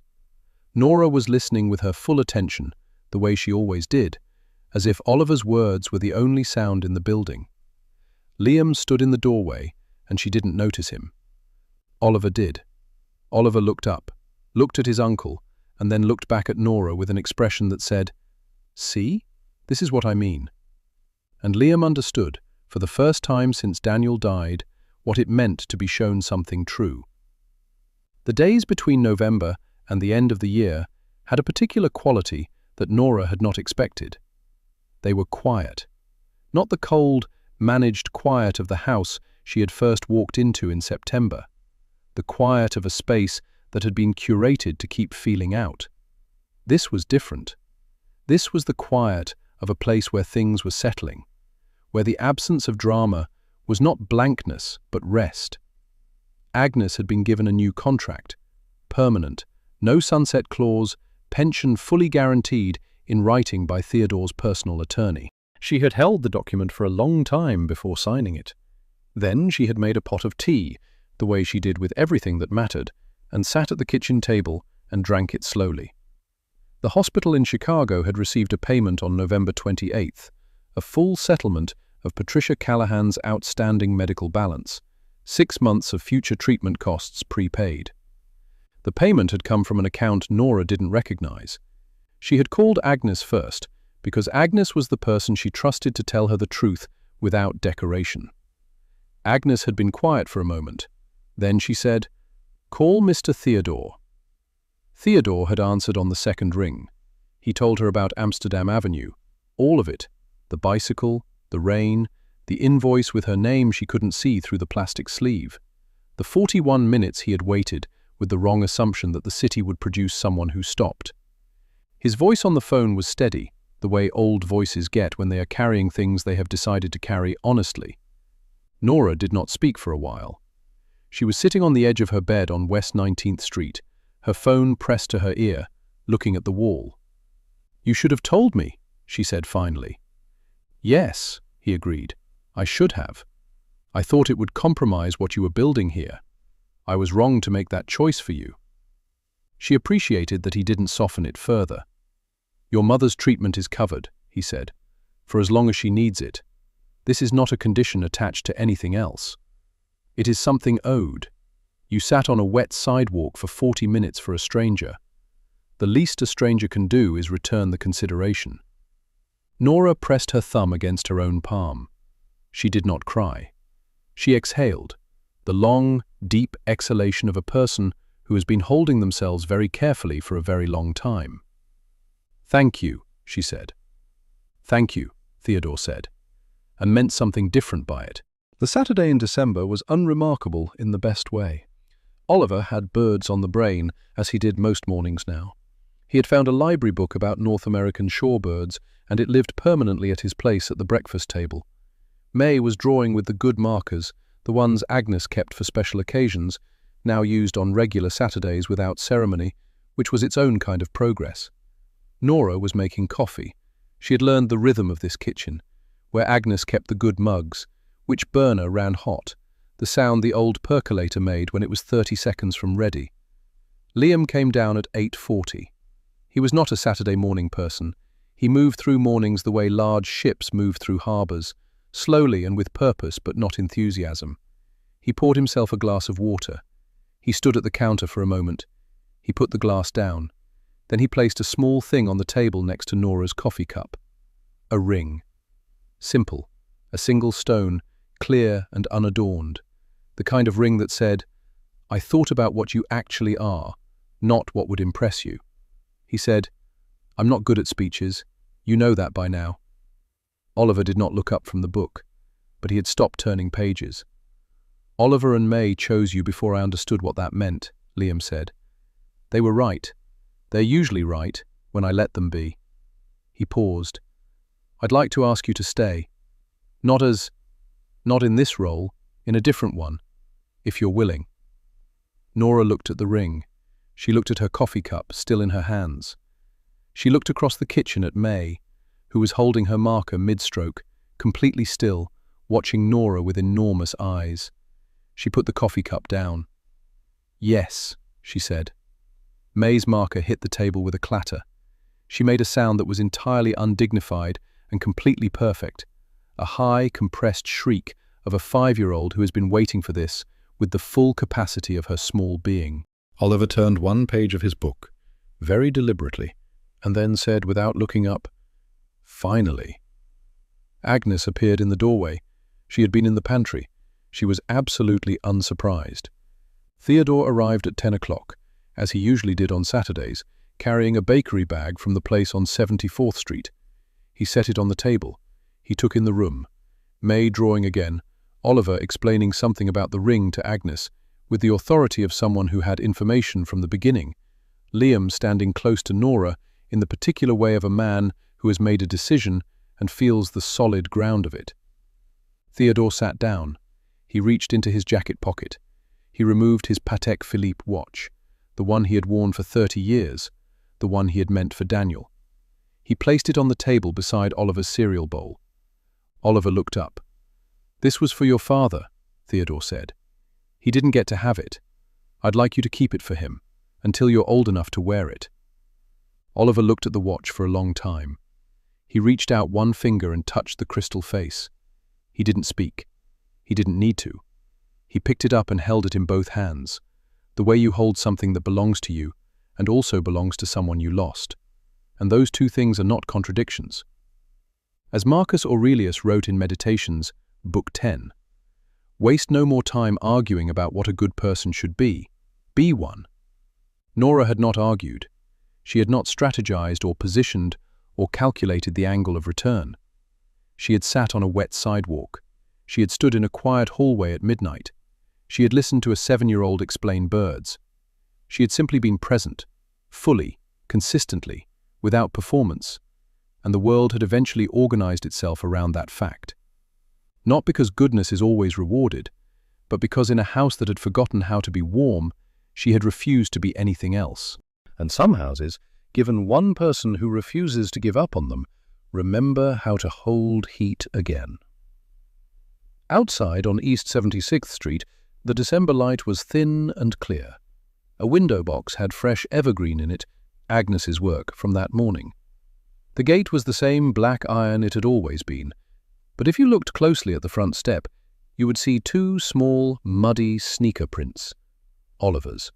Nora was listening with her full attention, the way she always did, as if Oliver's words were the only sound in the building. Liam stood in the doorway, and she didn't notice him. Oliver did. Oliver looked up, looked at his uncle, and then looked back at Nora with an expression that said, "See? This is what I mean." And Liam understood, for the first time since Daniel died, what it meant to be shown something true. The days between November and the end of the year had a particular quality that Nora had not expected. They were quiet. Not the cold, managed quiet of the house she had first walked into in September. The quiet of a space that had been curated to keep feeling out. This was different. This was the quiet of a place where things were settling, where the absence of drama was not blankness but rest. Agnes had been given a new contract, permanent, No sunset clause, pension fully guaranteed in writing by Theodore's personal attorney. She had held the document for a long time before signing it. Then she had made a pot of tea, the way she did with everything that mattered, and sat at the kitchen table and drank it slowly. The hospital in Chicago had received a payment on November 28th, a full settlement of Patricia Callahan's outstanding medical balance, 6 months of future treatment costs prepaid. The payment had come from an account Nora didn't recognize. She had called Agnes first, because Agnes was the person she trusted to tell her the truth without decoration. Agnes had been quiet for a moment. Then she said, "Call Mr. Theodore." Theodore had answered on the second ring. He told her about Amsterdam Avenue, all of it, the bicycle, the rain, the invoice with her name she couldn't see through the plastic sleeve, the 41 minutes he had waited with the wrong assumption that the city would produce someone who stopped. His voice on the phone was steady, the way old voices get when they are carrying things they have decided to carry honestly. Nora did not speak for a while. She was sitting on the edge of her bed on West 19th Street, her phone pressed to her ear, looking at the wall. "You should have told me," she said finally. "Yes," he agreed. "I should have. I thought it would compromise what you were building here. I was wrong to make that choice for you." She appreciated that he didn't soften it further. "Your mother's treatment is covered," he said, "for as long as she needs it. This is not a condition attached to anything else. It is something owed. You sat on a wet sidewalk for 40 minutes for a stranger. The least a stranger can do is return the consideration." Nora pressed her thumb against her own palm. She did not cry. She exhaled, the long, deep exhalation of a person who has been holding themselves very carefully for a very long time. "Thank you," she said. "Thank you," Theodore said, and meant something different by it. The Saturday in December was unremarkable in the best way. Oliver had birds on the brain, as he did most mornings now. He had found a library book about North American shorebirds, and it lived permanently at his place at the breakfast table. May was drawing with the good markers, the ones Agnes kept for special occasions, now used on regular Saturdays without ceremony, which was its own kind of progress. Nora was making coffee. She had learned the rhythm of this kitchen, where Agnes kept the good mugs, which burner ran hot, the sound the old percolator made when it was 30 seconds from ready. Liam came down at 8:40. He was not a Saturday morning person. He moved through mornings the way large ships move through harbours, slowly and with purpose but not enthusiasm. He poured himself a glass of water. He stood at the counter for a moment. He put the glass down. Then he placed a small thing on the table next to Nora's coffee cup. A ring. Simple. A single stone, clear and unadorned. The kind of ring that said, "I thought about what you actually are, not what would impress you." He said, "I'm not good at speeches. You know that by now." Oliver did not look up from the book, but he had stopped turning pages. "Oliver and May chose you before I understood what that meant," Liam said. "They were right. They're usually right, when I let them be." He paused. "I'd like to ask you to stay. Not in this role, in a different one, if you're willing." Nora looked at the ring. She looked at her coffee cup, still in her hands. She looked across the kitchen at May, who was holding her marker mid-stroke, completely still, watching Nora with enormous eyes. She put the coffee cup down. "Yes," she said. May's marker hit the table with a clatter. She made a sound that was entirely undignified and completely perfect, a high, compressed shriek of a 5-year-old who has been waiting for this with the full capacity of her small being. Oliver turned one page of his book, very deliberately, and then said without looking up, "Finally." Agnes appeared in the doorway. She had been in the pantry. She was absolutely unsurprised. Theodore arrived at 10 o'clock, as he usually did on Saturdays, carrying a bakery bag from the place on 74th Street. He set it on the table. He took in the room. May drawing again, Oliver explaining something about the ring to Agnes, with the authority of someone who had information from the beginning. Liam standing close to Nora in the particular way of a man who has made a decision and feels the solid ground of it. Theodore sat down. He reached into his jacket pocket. He removed his Patek Philippe watch. the one he had worn for 30 years, the one he had meant for Daniel. He placed it on the table beside Oliver's cereal bowl. Oliver looked up. "This was for your father," Theodore said. "He didn't get to have it. I'd like you to keep it for him, until you're old enough to wear it." Oliver looked at the watch for a long time. He reached out one finger and touched the crystal face. He didn't speak. He didn't need to. He picked it up and held it in both hands, the way you hold something that belongs to you and also belongs to someone you lost. And those two things are not contradictions. As Marcus Aurelius wrote in Meditations, Book 10, "Waste no more time arguing about what a good person should be. Be one." Nora had not argued. She had not strategized or positioned or calculated the angle of return. She had sat on a wet sidewalk. She had stood in a quiet hallway at midnight. She had listened to a 7-year-old explain birds. She had simply been present, fully, consistently, without performance, and the world had eventually organized itself around that fact. Not because goodness is always rewarded, but because in a house that had forgotten how to be warm, she had refused to be anything else. And some houses, given one person who refuses to give up on them, remember how to hold heat again. Outside on East 76th Street, the December light was thin and clear. A window box had fresh evergreen in it, Agnes's work from that morning. The gate was the same black iron it had always been, but if you looked closely at the front step, you would see 2 small, muddy sneaker prints. Oliver's.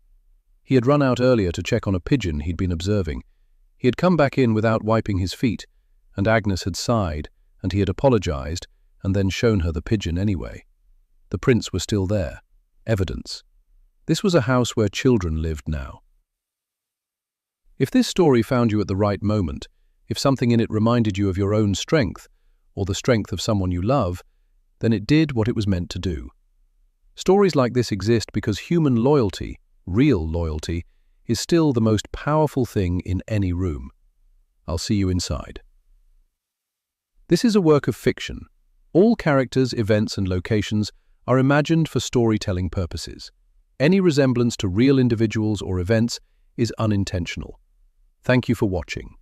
He had run out earlier to check on a pigeon he'd been observing. He had come back in without wiping his feet, and Agnes had sighed, and he had apologized, and then shown her the pigeon anyway. The prints were still there. Evidence. This was a house where children lived now. If this story found you at the right moment, if something in it reminded you of your own strength, or the strength of someone you love, then it did what it was meant to do. Stories like this exist because human loyalty, real loyalty, is still the most powerful thing in any room. I'll see you inside. This is a work of fiction. All characters, events, and locations are imagined for storytelling purposes. Any resemblance to real individuals or events is unintentional. Thank you for watching.